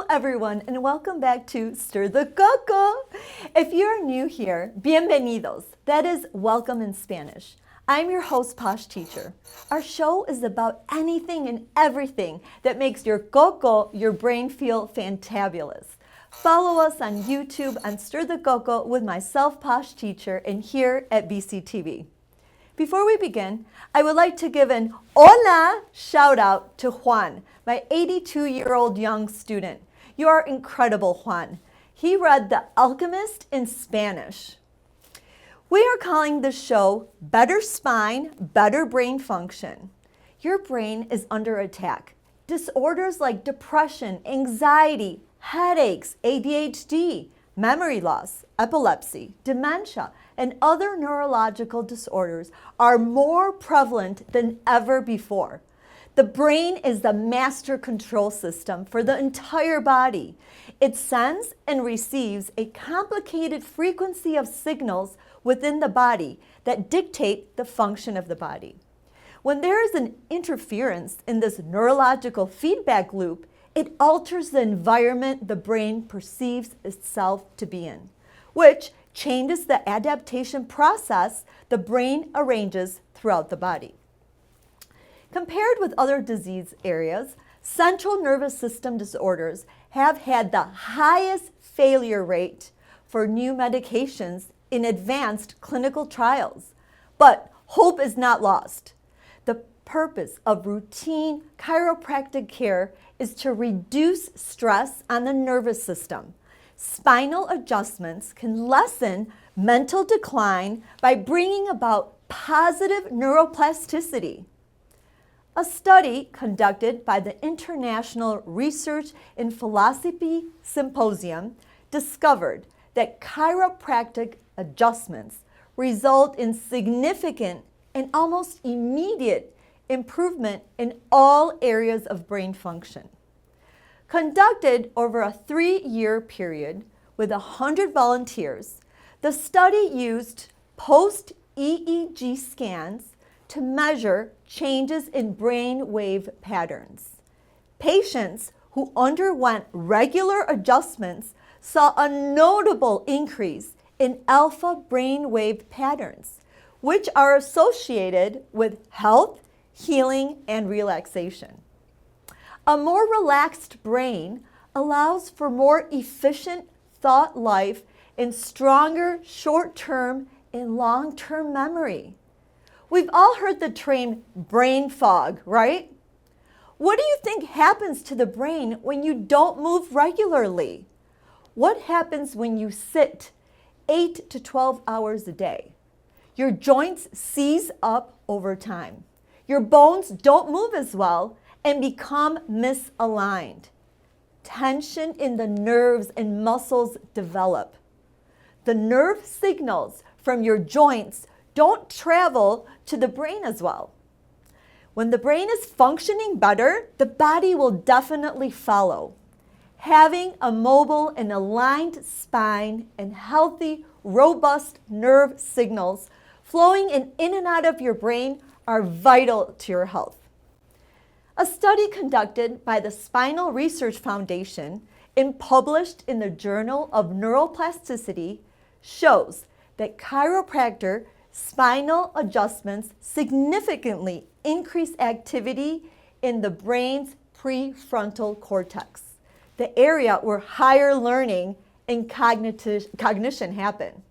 Hello everyone and welcome back to Stir the Coco. If you're new here, bienvenidos. That is welcome in Spanish. I'm your host, Posh Teacher. Our show is about anything and everything that makes your coco, your brain, feel fantabulous. Follow us on YouTube on Stir the Coco with myself, Posh Teacher, and here at BCTV. Before we begin, I would like to give an hola shout out to Juan, my 82-year-old young student. You are incredible, Juan. He read The Alchemist in Spanish. We are calling this show Better Spine, Better Brain Function. Your brain is under attack. Disorders like depression, anxiety, headaches, ADHD, memory loss, epilepsy, dementia, and other neurological disorders are more prevalent than ever before. The brain is the master control system for the entire body. It sends and receives a complicated frequency of signals within the body that dictate the function of the body. When there is an interference in this neurological feedback loop, it alters the environment the brain perceives itself to be in, which changes the adaptation process the brain arranges throughout the body. Compared with other disease areas, central nervous system disorders have had the highest failure rate for new medications in advanced clinical trials. But hope is not lost. The purpose of routine chiropractic care is to reduce stress on the nervous system. Spinal adjustments can lessen mental decline by bringing about positive neuroplasticity. A study conducted by the International Research in Philosophy Symposium discovered that chiropractic adjustments result in significant and almost immediate improvement in all areas of brain function. Conducted over a 3-year period with 100 volunteers, the study used post-EEG scans to measure changes in brain wave patterns. Patients who underwent regular adjustments saw a notable increase in alpha brain wave patterns, which are associated with health, healing, and relaxation. A more relaxed brain allows for more efficient thought life and stronger short-term and long-term memory. We've all heard the term brain fog, right? What do you think happens to the brain when you don't move regularly? What happens when you sit 8 to 12 hours a day? Your joints seize up over time. Your bones don't move as well and become misaligned. Tension in the nerves and muscles develop. The nerve signals from your joints don't travel to the brain as well. When the brain is functioning better, the body will definitely follow. Having a mobile and aligned spine and healthy, robust nerve signals flowing in and out of your brain are vital to your health. A study conducted by the Spinal Research Foundation and published in the Journal of Neuroplasticity shows that chiropractor spinal adjustments significantly increase activity in the brain's prefrontal cortex, the area where higher learning and cognition happen.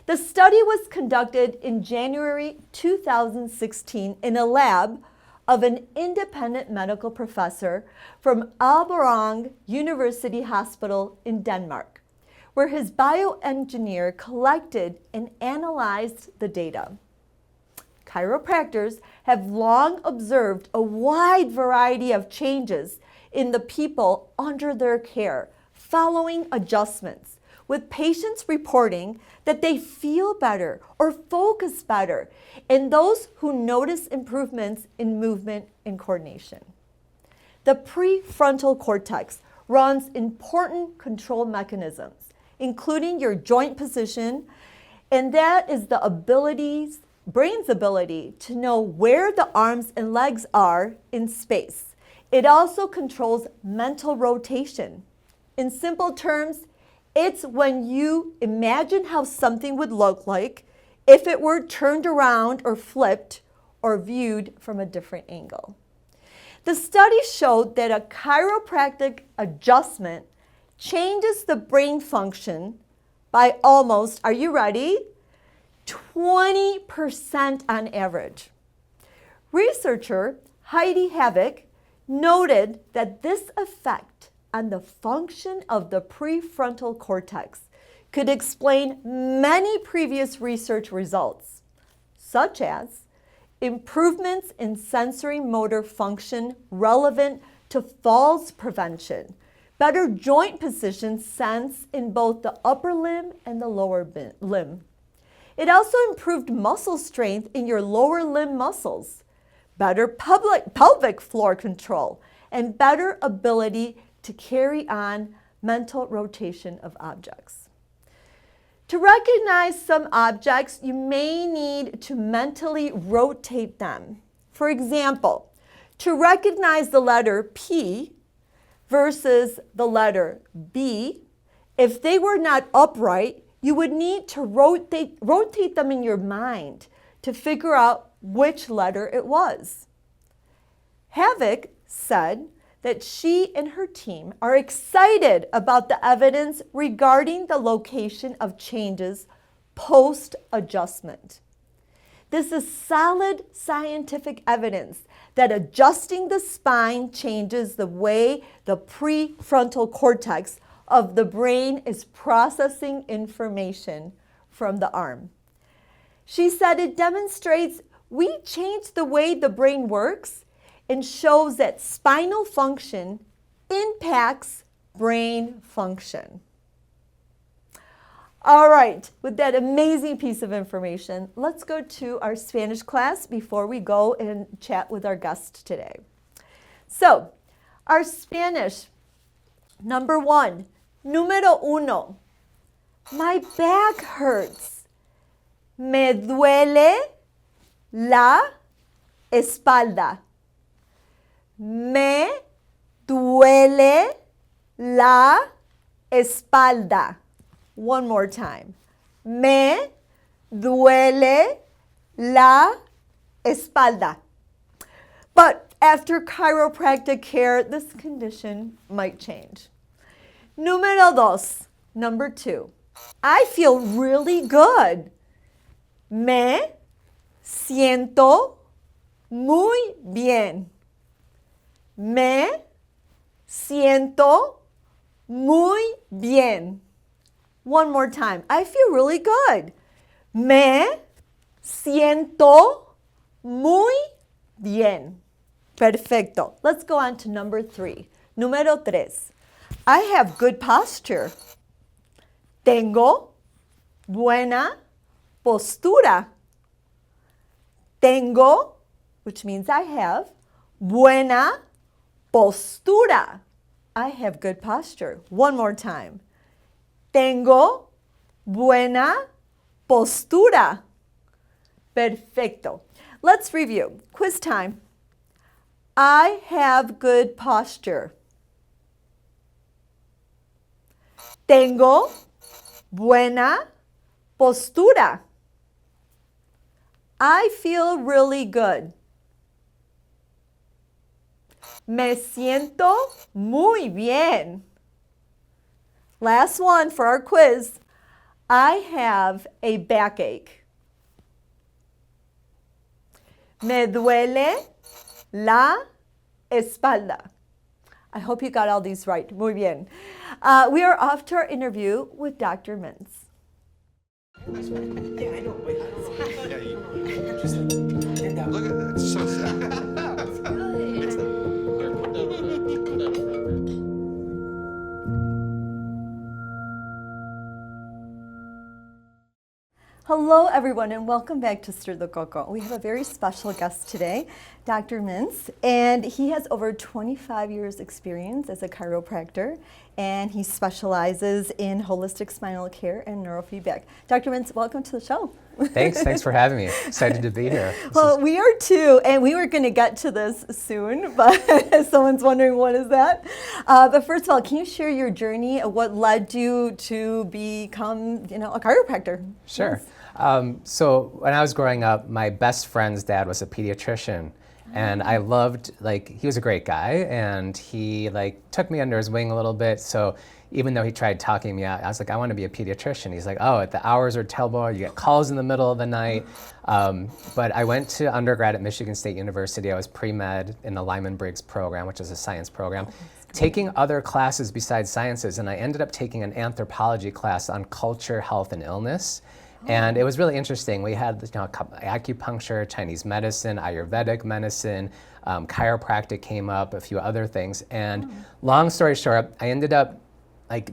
The study was conducted in January 2016 in a lab of an independent medical professor from Aalborg University Hospital in Denmark, where his bioengineer collected and analyzed the data. Chiropractors have long observed a wide variety of changes in the people under their care following adjustments, with patients reporting that they feel better or focus better, and those who notice improvements in movement and coordination. The prefrontal cortex runs important control mechanisms, including your joint position, and that is the brain's ability to know where the arms and legs are in space. It also controls mental rotation. In simple terms, it's when you imagine how something would look like if it were turned around or flipped or viewed from a different angle. The study showed that a chiropractic adjustment changes the brain function by almost, are you ready? 20% on average. Researcher Heidi Havoc noted that this effect on the function of the prefrontal cortex could explain many previous research results, such as improvements in sensory motor function relevant to falls prevention, better joint position sense in both the upper limb and the lower limb. It also improved muscle strength in your lower limb muscles, better pelvic floor control, and better ability to carry on mental rotation of objects. To recognize some objects, you may need to mentally rotate them. For example, to recognize the letter P versus the letter B, if they were not upright, you would need to rotate them in your mind to figure out which letter it was. Havoc said that she and her team are excited about the evidence regarding the location of changes post-adjustment. This is solid scientific evidence that adjusting the spine changes the way the prefrontal cortex of the brain is processing information from the arm. She said it demonstrates we change the way the brain works and shows that spinal function impacts brain function. All right, with that amazing piece of information, let's go to our Spanish class before we go and chat with our guest today. So, our Spanish, number one, número uno, my back hurts. Me duele la espalda. Me duele la espalda. One more time. Me duele la espalda. But after chiropractic care, this condition might change. Número dos, number two. I feel really good. Me siento muy bien. Me siento muy bien. One more time. I feel really good. Me siento muy bien. Perfecto. Let's go on to number three. Número tres. I have good posture. Tengo buena postura. Tengo, which means I have, buena postura. I have good posture. One more time. Tengo buena postura. Perfecto. Let's review. Quiz time. I have good posture. Tengo buena postura. I feel really good. Me siento muy bien. Last one for our quiz. I have a backache. Me duele la espalda. I hope you got all these right. Muy bien. We are off to our interview with Dr. Mintz. Yeah, I know. Wait, yeah, you just look at that. It's so sad. Hello, everyone, and welcome back to Stir the Coco. We have a very special guest today, Dr. Mintz, and he has over 25 years experience as a chiropractor, and he specializes in holistic spinal care and neurofeedback. Dr. Mintz, welcome to the show. Thanks for having me. Excited to be here. Well, we are too, and we were going to get to this soon, but someone's wondering what is that. But first of all, can you share your journey of what led you to become, a chiropractor? Sure. So when I was growing up, my best friend's dad was a pediatrician. And I loved, he was a great guy, and he took me under his wing a little bit. So even though he tried talking me out, I was like, I want to be a pediatrician. He's like, oh, the hours are terrible. You get calls in the middle of the night. But I went to undergrad at Michigan State University. I was pre-med in the Lyman-Briggs program, which is a science program, taking other classes besides sciences. And I ended up taking an anthropology class on culture, health, and illness. And it was really interesting. We had acupuncture, Chinese medicine, Ayurvedic medicine, chiropractic came up, a few other things. And long story short, I ended up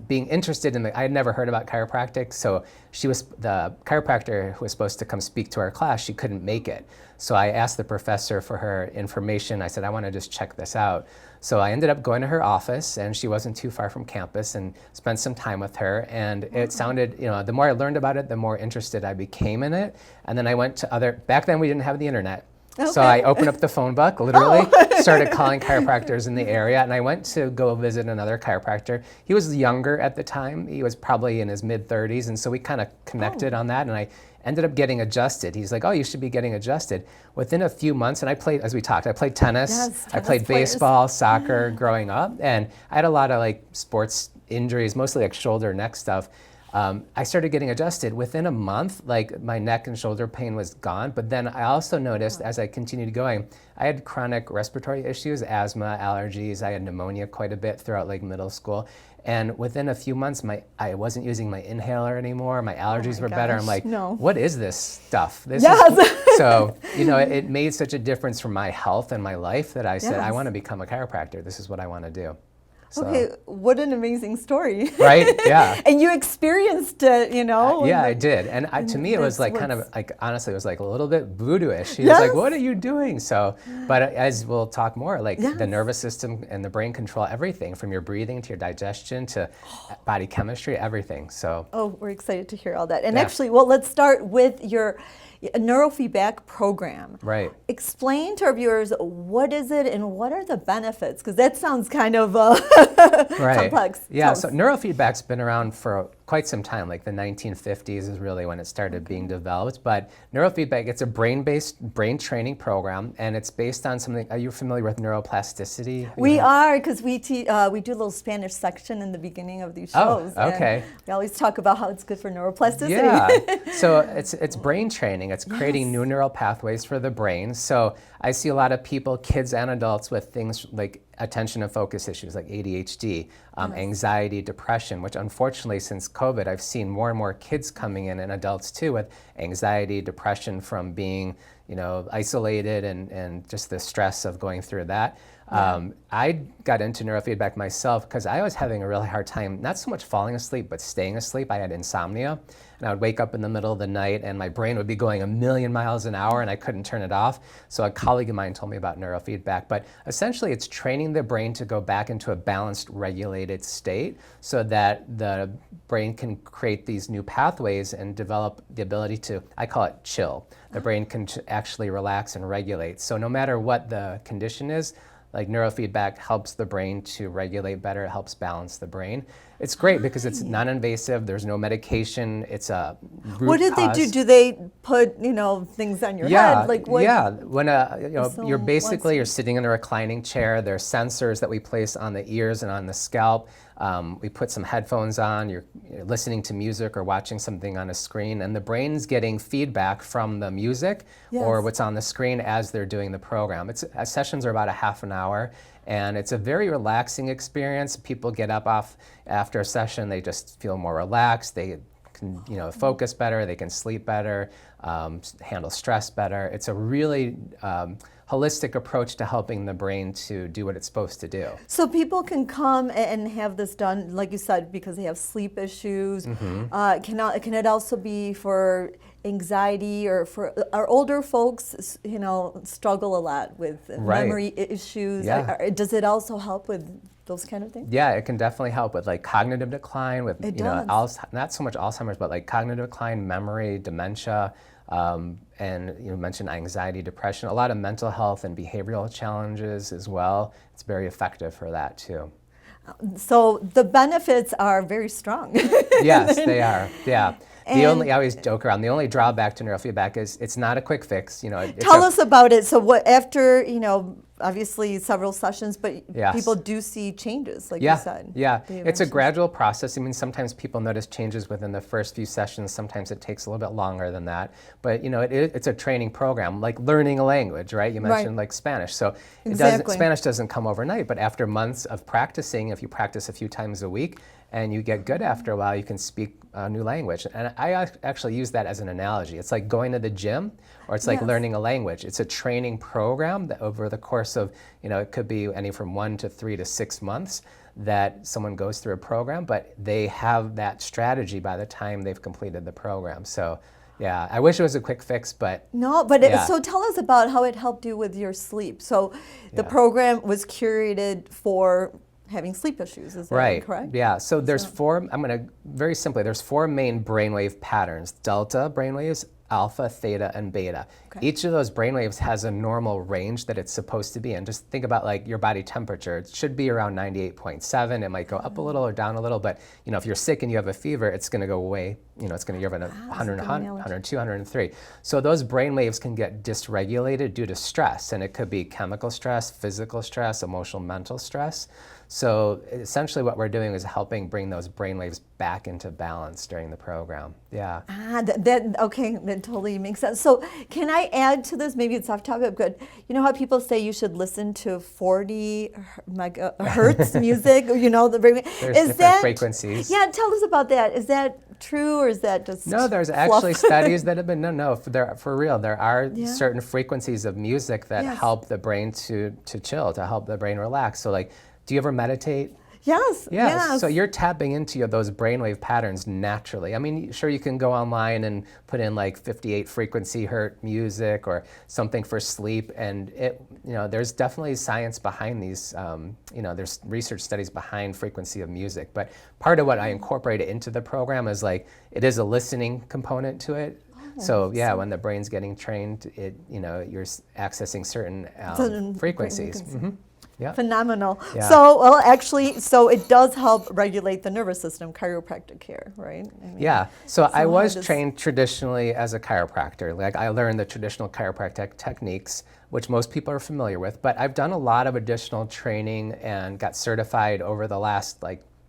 being interested in I had never heard about chiropractic. So the chiropractor who was supposed to come speak to our class, she couldn't make it. So I asked the professor for her information. I said, I want to just check this out. So I ended up going to her office, and she wasn't too far from campus, and spent some time with her. And it sounded, the more I learned about it, the more interested I became in it. And then I went to back then we didn't have the internet. Okay. So I opened up the phone book, literally, started calling chiropractors in the area, and I went to go visit another chiropractor. He was younger at the time. He was probably in his mid-30s, and so we kind of connected on that, and I ended up getting adjusted. He's like, oh, you should be getting adjusted. Within a few months, and I played, as we talked, I played tennis. Yes, I played baseball, soccer growing up, and I had a lot of sports injuries, mostly shoulder, neck stuff. I started getting adjusted. Within a month, my neck and shoulder pain was gone. But then I also noticed as I continued going, I had chronic respiratory issues, asthma, allergies. I had pneumonia quite a bit throughout middle school. And within a few months, I wasn't using my inhaler anymore. My allergies were better. I'm like, what is this stuff? So, it made such a difference for my health and my life that I said, I want to become a chiropractor. This is what I want to do. So. Okay, what an amazing story. Right, yeah. And you experienced it, Yeah, I did. And to me, it was honestly, it was a little bit voodoo-ish. He was like, what are you doing? So, but as we'll talk more, the nervous system and the brain control everything from your breathing to your digestion to body chemistry, everything. So. Oh, we're excited to hear all that. And actually, let's start with your neurofeedback program. Right. Explain to our viewers, what is it and what are the benefits? Because that sounds kind of complex. Yeah, so neurofeedback's been around for quite some time, the 1950s is really when it started being developed. But neurofeedback, it's a brain-based brain training program, and it's based on something. Are you familiar with neuroplasticity? We are, because we do a little Spanish section in the beginning of these shows. Oh, okay. We always talk about how it's good for neuroplasticity. Yeah, so it's brain training. It's creating new neural pathways for the brain. So I see a lot of people, kids and adults, with things like attention and focus issues like ADHD, anxiety, depression, which unfortunately since COVID, I've seen more and more kids coming in and adults too with anxiety, depression from being, isolated and just the stress of going through that. I got into neurofeedback myself because I was having a really hard time, not so much falling asleep, but staying asleep. I had insomnia, and I would wake up in the middle of the night and my brain would be going a million miles an hour and I couldn't turn it off. So a colleague of mine told me about neurofeedback, but essentially it's training the brain to go back into a balanced, regulated state so that the brain can create these new pathways and develop the ability to, I call it chill. The brain can actually relax and regulate. So no matter what the condition is, neurofeedback helps the brain to regulate better, it helps balance the brain. It's great because it's non-invasive, there's no medication, it's a root What did cause. they do? Do they put, things on your head? Yeah, when you're basically, you're sitting in a reclining chair, there are sensors that we place on the ears and on the scalp. We put some headphones on, you're listening to music or watching something on a screen, and the brain's getting feedback from the music or what's on the screen as they're doing the program. Sessions are about a half an hour, and it's a very relaxing experience. People get up off after a session, they just feel more relaxed, they can focus better, they can sleep better, handle stress better. It's a really holistic approach to helping the brain to do what it's supposed to do. So people can come and have this done, like you said, because they have sleep issues. Can it also be for anxiety or for our older folks, struggle a lot with memory issues? Yeah. Does it also help with those kind of things? Yeah, it can definitely help with like cognitive decline, with It you know, does. not so much Alzheimer's, but like cognitive decline, memory, dementia, and you mentioned anxiety, depression, a lot of mental health and behavioral challenges as well. It's very effective for that too. So the benefits are very strong. Yes, they are. Yeah. And- I always joke around, the only drawback to neurofeedback is it's not a quick fix. You know, Tell us about it. So what after, obviously several sessions, but Yes. people do see changes, like Yeah, you said. yeah. They It's a eventually- gradual process. I mean, sometimes people notice changes within the first few sessions. Sometimes it takes a little bit longer than that. But, it's a training program, like learning a language, right? You mentioned like Spanish. So Exactly. Spanish doesn't come overnight, but after months of practicing, if you practice a few times a week and you get good after a while, you can speak a new language. And I actually use that as an analogy. It's like going to the gym, or it's like Yes. learning a language. It's a training program that over the course of, it could be any from 1 to 3 to 6 months that someone goes through a program, but they have that strategy by the time they've completed the program. So yeah, I wish it was a quick fix, but No, but Yeah. so tell us about how it helped you with your sleep. So the Yeah. program was curated for having sleep issues, is that right. correct? Yeah. So there's very simply, there's 4 main brainwave patterns: delta brainwaves, alpha, theta, and beta. Okay. Each of those brainwaves has a normal range that it's supposed to be in. Just think about like your body temperature. It should be around 98.7. It might go up a little or down a little, but if you're sick and you have a fever, it's going to go way, it's going to give it 100, good 102, 103. So those brainwaves can get dysregulated due to stress, and it could be chemical stress, physical stress, emotional, mental stress. So essentially what we're doing is helping bring those brainwaves back into balance during the program. Yeah. Okay, that totally makes sense. So can I add to this? Maybe it's off topic, but you know how people say you should listen to 40 hertz music, the brainwave? There's different frequencies. Yeah, tell us about that. Is that true, or is that just No, there's fluff? actually studies that have been, for real. There are Yeah. certain frequencies of music that Yes. help the brain to chill, to help the brain relax. So like, do you ever meditate? Yes, Yeah, yes. so you're tapping into those brainwave patterns naturally. I mean, sure, you can go online and put in like 58 frequency hertz music or something for sleep, and there's definitely science behind these. There's research studies behind frequency of music. But part of what I incorporated into the program is like it is a listening component to it. So yeah, when the brain's getting trained, you're accessing certain Certain frequencies. frequencies. Yeah. Phenomenal. Yeah. So it does help regulate the nervous system, chiropractic care, right? I mean, Yeah, so I how was does- trained traditionally as a chiropractor. Like I learned the traditional chiropractic techniques, which most people are familiar with, but I've done a lot of additional training and got certified over the last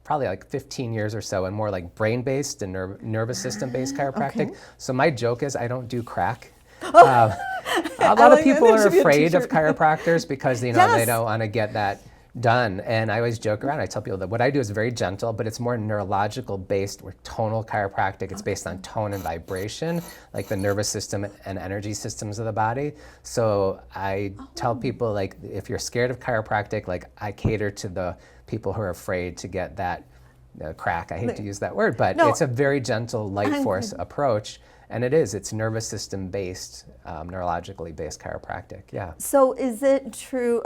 probably 15 years or so, and more like brain-based and nervous system-based chiropractic. Okay. So my joke is I don't do crack. A lot of people are afraid of chiropractors because they Yes. don't want to get that done. And I always joke around. I tell people that what I do is very gentle, but it's more neurological based. We're tonal chiropractic. It's based on tone and vibration, like the nervous system and energy systems of the body. So I tell people, like, if you're scared of chiropractic, like I cater to the people who are afraid to get that crack. I hate to use that word, but No. it's a very gentle light force approach. And it's nervous system based, neurologically based chiropractic. Yeah. So is it true,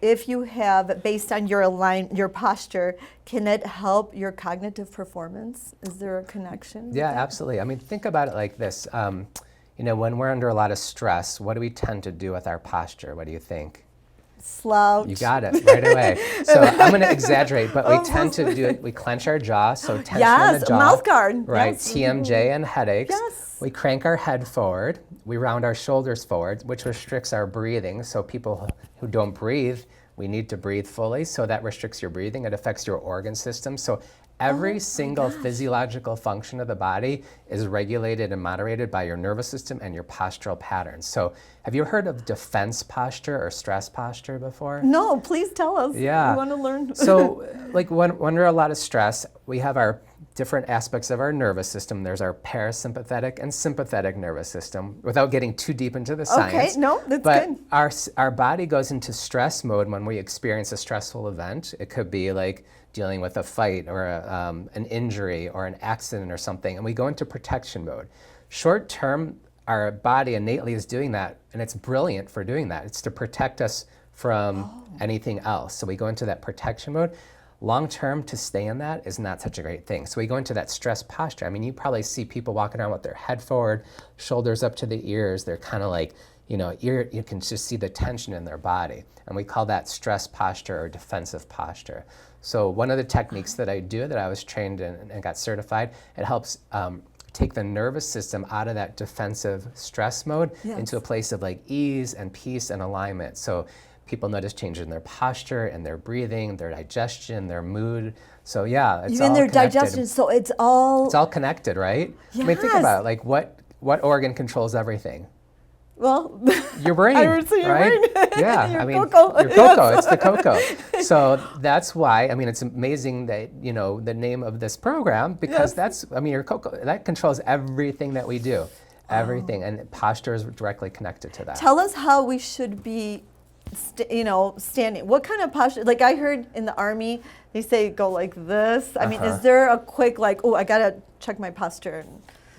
if you have, based on your posture, can it help your cognitive performance? Is there a connection? with Yeah, that? absolutely. I mean, think about it like this. When we're under a lot of stress, what do we tend to do with our posture? What do you think? Slouch. You got it right away. So I'm going to exaggerate, but we tend to do it. We clench our jaw, so tension in Yes, the jaw. mouth guard. Right, Yes. TMJ and headaches. Yes. We crank our head forward. We round our shoulders forward, which restricts our breathing. So people who don't breathe, we need to breathe fully. So that restricts your breathing. It affects your organ system. So every single physiological function of the body is regulated and moderated by your nervous system and your postural patterns. So have you heard of defense posture or stress posture before? No, please tell us. Yeah. We want to learn. So like when we're a lot of stress, we have our different aspects of our nervous system. There's our parasympathetic and sympathetic nervous system, without getting too deep into the science. Okay, no, that's but good. our body goes into stress mode when we experience a stressful event. It could be like dealing with a fight or an injury or an accident or something, and we go into protection mode. Short term, our body innately is doing that, and it's brilliant for doing that. It's to protect us from anything else. So we go into that protection mode. Long term, to stay in that is not such a great thing. So we go into that stress posture. I mean, you probably see people walking around with their head forward, shoulders up to the ears. They're kind of like, you can just see the tension in their body. And we call that stress posture or defensive posture. So one of the techniques that I do that I was trained in and got certified, it helps take the nervous system out of that defensive stress mode into a place of like ease and peace and alignment. So people notice changes in their posture and their breathing, their digestion, their mood. So yeah, it's even all their connected. digestion. So it's all connected, right? Yes. I mean, think about it. Like what organ controls everything? well. Your brain, I would say your right? brain. Yeah, Your I mean, coco. your coco. It's the coco. So that's why. I mean, it's amazing that the name of this program, because your coco that controls everything that we do, everything, and posture is directly connected to that. Tell us how we should be, standing. What kind of posture? Like I heard in the Army, they say go like this. I mean, is there a quick I gotta check my posture?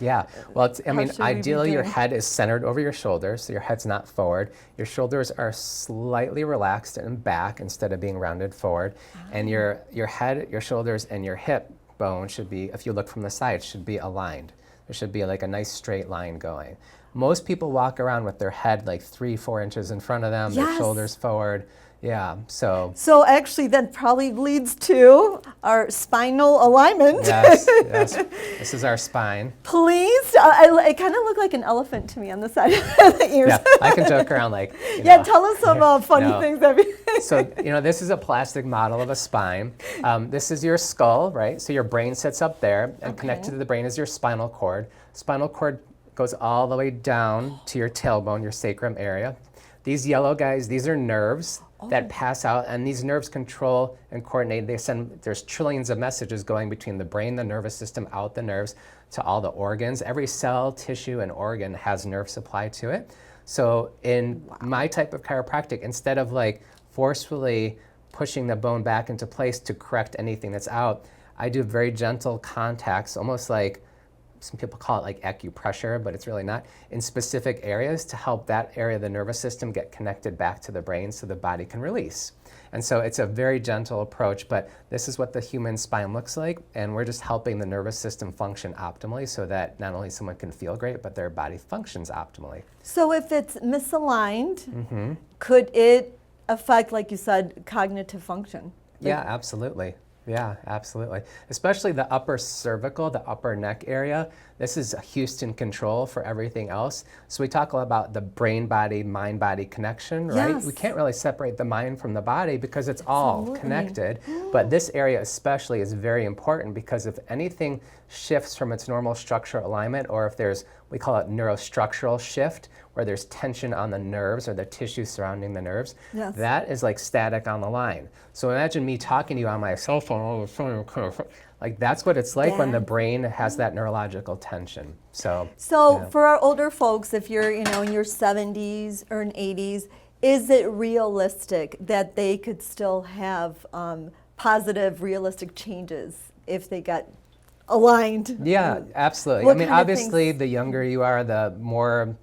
Yeah, well, should we be ideally your doing? head is centered over your shoulders, so your head's not forward. Your shoulders are slightly relaxed and back instead of being rounded forward. And your head, your shoulders, and your hip bone should be, if you look from the side, should be aligned. There should be like a nice straight line going. Most people walk around with their head like 3-4 inches in front of them, their Yes. shoulders forward. Yeah, so. So actually, that probably leads to our spinal alignment. Yes, this is our spine. Please, it kind of looked like an elephant to me on the side of the ears. Yeah, I can joke around like. Tell us some funny No. things. That So, this is a plastic model of a spine. This is your skull, right? So your brain sits up there, and connected to the brain is your spinal cord. Spinal cord goes all the way down to your tailbone, your sacrum area. These yellow guys, these are nerves that pass out, and these nerves control and coordinate. There's trillions of messages going between the brain, the nervous system, out the nerves to all the organs. Every cell, tissue, and organ has nerve supply to it. So in my type of chiropractic, instead of like forcefully pushing the bone back into place to correct anything that's out, I do very gentle contacts, almost like some people call it like acupressure, but it's really not, in specific areas to help that area of the nervous system get connected back to the brain so the body can release. And so it's a very gentle approach, but this is what the human spine looks like, and we're just helping the nervous system function optimally so that not only someone can feel great, but their body functions optimally. So if it's misaligned, could it affect, like you said, cognitive function? Yeah, absolutely. Yeah, absolutely. Especially the upper cervical, the upper neck area. This is a Houston control for everything else. So we talk a lot about the brain-body, mind-body connection, right? Yes. We can't really separate the mind from the body because it's all connected. But this area especially is very important because if anything shifts from its normal structural alignment, or if there's, we call it neurostructural shift, where there's tension on the nerves or the tissue surrounding the nerves, that is like static on the line. So imagine me talking to you on my cell phone, like that's what it's like when the brain has that neurological tension. So for our older folks, if you're in your 70s or in 80s, is it realistic that they could still have positive, realistic changes if they got aligned? Yeah, absolutely. What I mean, kind of obviously, things? the younger you are, the more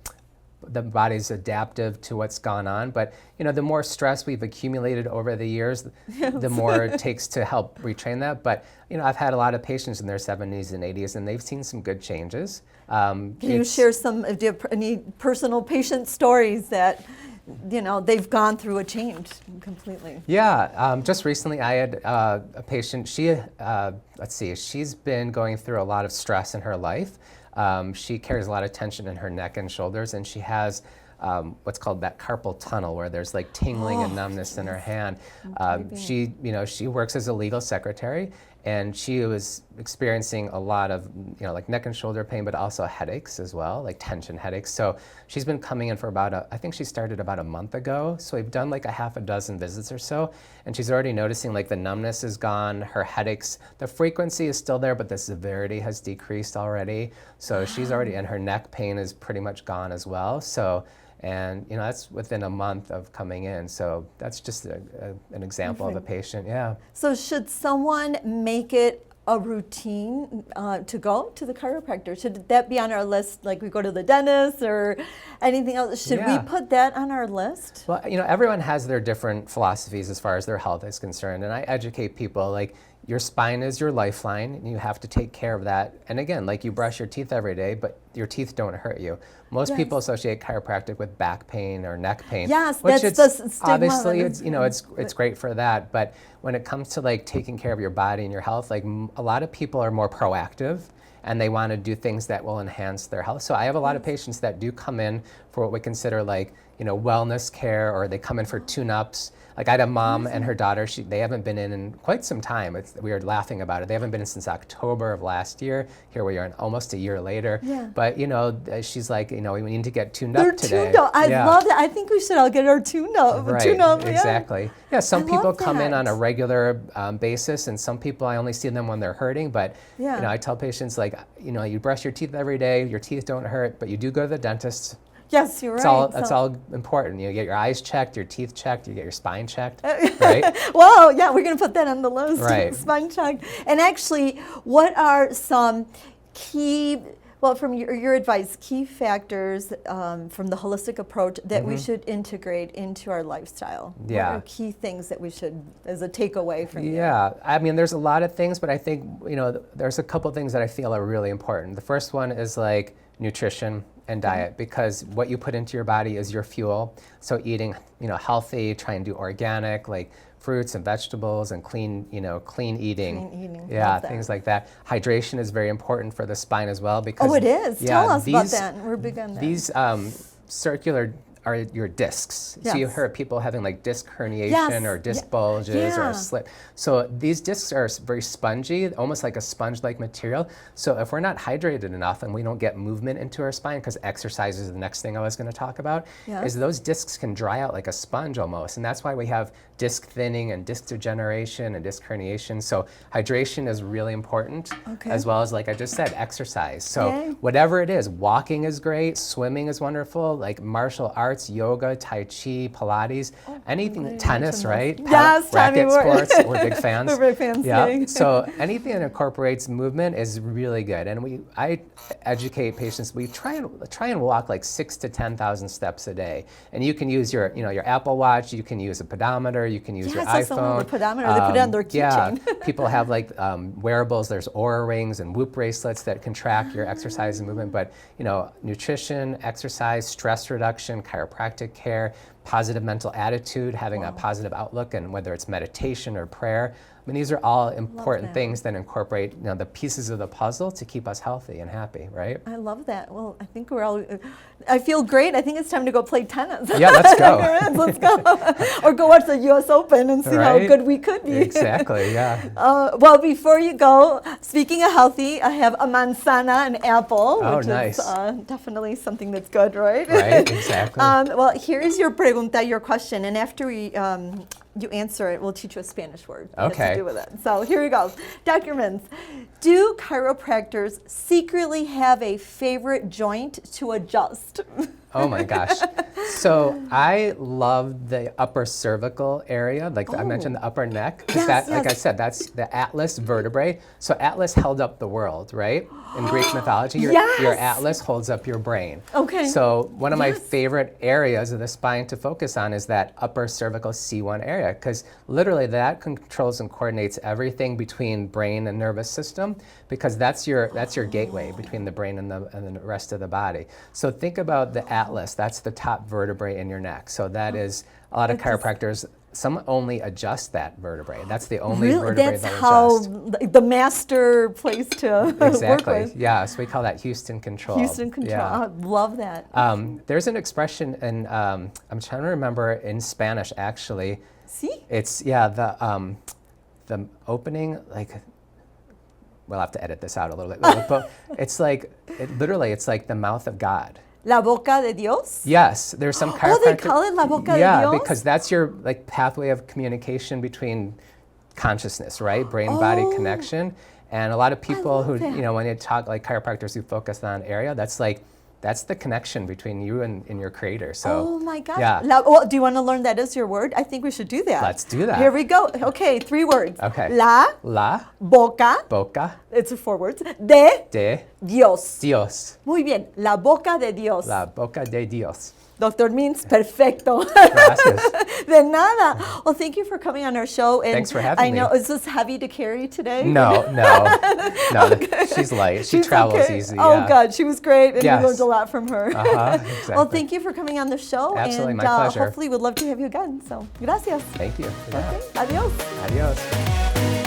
the body's adaptive to what's gone on. But the more stress we've accumulated over the years, the more it takes to help retrain that. But I've had a lot of patients in their 70s and 80s, and they've seen some good changes. Can you share do you have any personal patient stories that they've gone through a change completely? Yeah, just recently I had a patient. She's been going through a lot of stress in her life. She carries a lot of tension in her neck and shoulders, and she has what's called that carpal tunnel, where there's like tingling and numbness in her hand. She works as a legal secretary, and she was experiencing a lot of like neck and shoulder pain, but also headaches as well, like tension headaches. So she's been coming in for I think she started about a month ago. So we've done like a half a dozen visits or so, and she's already noticing like the numbness is gone, her headaches, the frequency is still there, but the severity has decreased already. So she's already, and her neck pain is pretty much gone as well. So, and that's within a month of coming in. So that's just an example of a patient, yeah. So should someone make it a routine to go to the chiropractor? Should that be on our list, like we go to the dentist or anything else? Should we put that on our list? Well, everyone has their different philosophies as far as their health is concerned, and I educate people, like, your spine is your lifeline, and you have to take care of that. And again, like, you brush your teeth every day, but your teeth don't hurt you. Most people associate chiropractic with back pain or neck pain. Yes, which that's it's, the stigma. obviously, it's great for that. But when it comes to, like, taking care of your body and your health, like, a lot of people are more proactive, and they want to do things that will enhance their health. So I have a lot of patients that do come in for what we consider, like, wellness care, or they come in for tune-ups. Like, I had a mom and her daughter, they haven't been in quite some time. We were laughing about it. They haven't been in since October of last year. Here we are almost a year later. Yeah. But, she's like, we need to get tuned up today. They're tuned up. I love that. I think we should all get our tune up. Right, tune up, exactly. Yeah, some I people love come in on a that. regular basis, and some people I only see them when they're hurting. But, I tell patients, like, you brush your teeth every day, your teeth don't hurt, but you do go to the dentist. Yes, you're right. That's all important. You get your eyes checked, your teeth checked, you get your spine checked, right? Well, yeah, we're going to put that on the list. Right. Spine check. And actually, what are some key, from your advice, key factors from the holistic approach that we should integrate into our lifestyle? Yeah. What are key things that we should, as a takeaway from you? Yeah, I mean, there's a lot of things, but I think, there's a couple things that I feel are really important. The first one is, like, nutrition and diet, because what you put into your body is your fuel. So eating, healthy, try and do organic, like fruits and vegetables, and clean eating. Clean eating. Yeah, Love that. things like that. Hydration is very important for the spine as well, because Oh, it is. yeah, Tell us about that. We're big on that. These circular are your discs. So you Yes. hear people having, like, disc herniation Yes. or disc bulges or Yeah. a slip. So these discs are very spongy, almost like a sponge-like material. So if we're not hydrated enough and we don't get movement into our spine, because exercise is the next thing I was going to talk about, Yes. is those discs can dry out like a sponge almost. And that's why we have disc thinning and disc degeneration and disc herniation. So hydration is really important, as well as, like I just said, exercise. So Yay. whatever it is, walking is great, swimming is wonderful, like martial arts, yoga, tai chi, Pilates, anything, tennis, right? Yes, Racket we're- sports, we're big fans. We're big fans, Yeah. yay. So anything that incorporates movement is really good. And I educate patients. We try and walk like 6,000 to 10,000 steps a day. And you can use your Apple Watch, you can use a pedometer, you can use your I saw someone iPhone. with a pedometer. They put it on their keychain. Yeah, people have, like, wearables. There's Oura rings and Whoop bracelets that can track your exercise and movement. But nutrition, exercise, stress reduction, chiropractic care, positive mental attitude, having a positive outlook, and whether it's meditation or prayer. I mean, these are all important that. things that incorporate the pieces of the puzzle to keep us healthy and happy, right? I love that. Well, I think we're all, I feel great. I think it's time to go play tennis. Yeah, let's go. Let's go. Or go watch the U.S. Open and see how Right? good we could be. Exactly, yeah. Well, before you go, speaking of healthy, I have a manzana, an apple, Oh, which nice. is definitely something that's good, right? Right, exactly. Well, here is your pregunta, your question, and after you answer it, we'll teach you a Spanish word that has Okay. to do with it. So here we go. Dr. Mintz, do chiropractors secretly have a favorite joint to adjust? Oh my gosh. So I love the upper cervical area, like I mentioned, the upper neck. 'Cause Yes, like I yes. said, that's the Atlas vertebrae. So Atlas held up the world, right? In Greek mythology, your Yes. Atlas holds up your brain. Okay. So one of my Yes. favorite areas of the spine to focus on is that upper cervical C1 area, because literally that controls and coordinates everything between brain and nervous system, because that's your gateway between the brain and the rest of the body. So think about the Atlas. That's the top vertebrae in your neck. So that is a lot of chiropractors. Some only adjust that vertebrae. That's the only vertebrae That's that how adjust. the master place to work Exactly. with. Yeah. So we call that Houston control. Houston control. Yeah. I love that. There's an expression in I'm trying to remember in Spanish actually. See? It's the opening, like, we'll have to edit this out a little bit, but it's like it's like the mouth of God. La boca de Dios? Yes, there's some chiropractic. Oh, they call it la boca de Yeah, Dios? because that's your like pathway of communication between consciousness, right? Brain-body connection. And a lot of people who, love that. when they talk, like chiropractors who focus on area, that's like that's the connection between you and your creator. So, Oh my gosh. Yeah. Well, do you want to learn that as your word? I think we should do that. Let's do that. Here we go. Okay, 3 words. Okay. La boca, boca it's 4 words, de de Dios. Dios. Muy bien, la boca de Dios. La boca de Dios. Dr. Mintz, perfecto. Gracias. De nada. Well, thank you for coming on our show. And Thanks for having I know, me. is this heavy to carry today? No. She's light. She She's travels okay. easy. Oh, yeah. God, she was great, and Yes. we learned a lot from her. Exactly. Well, thank you for coming on the show. Absolutely, and my pleasure. hopefully we'd love to have you again. So, gracias. Thank you. Yeah. Okay, adios. Adios.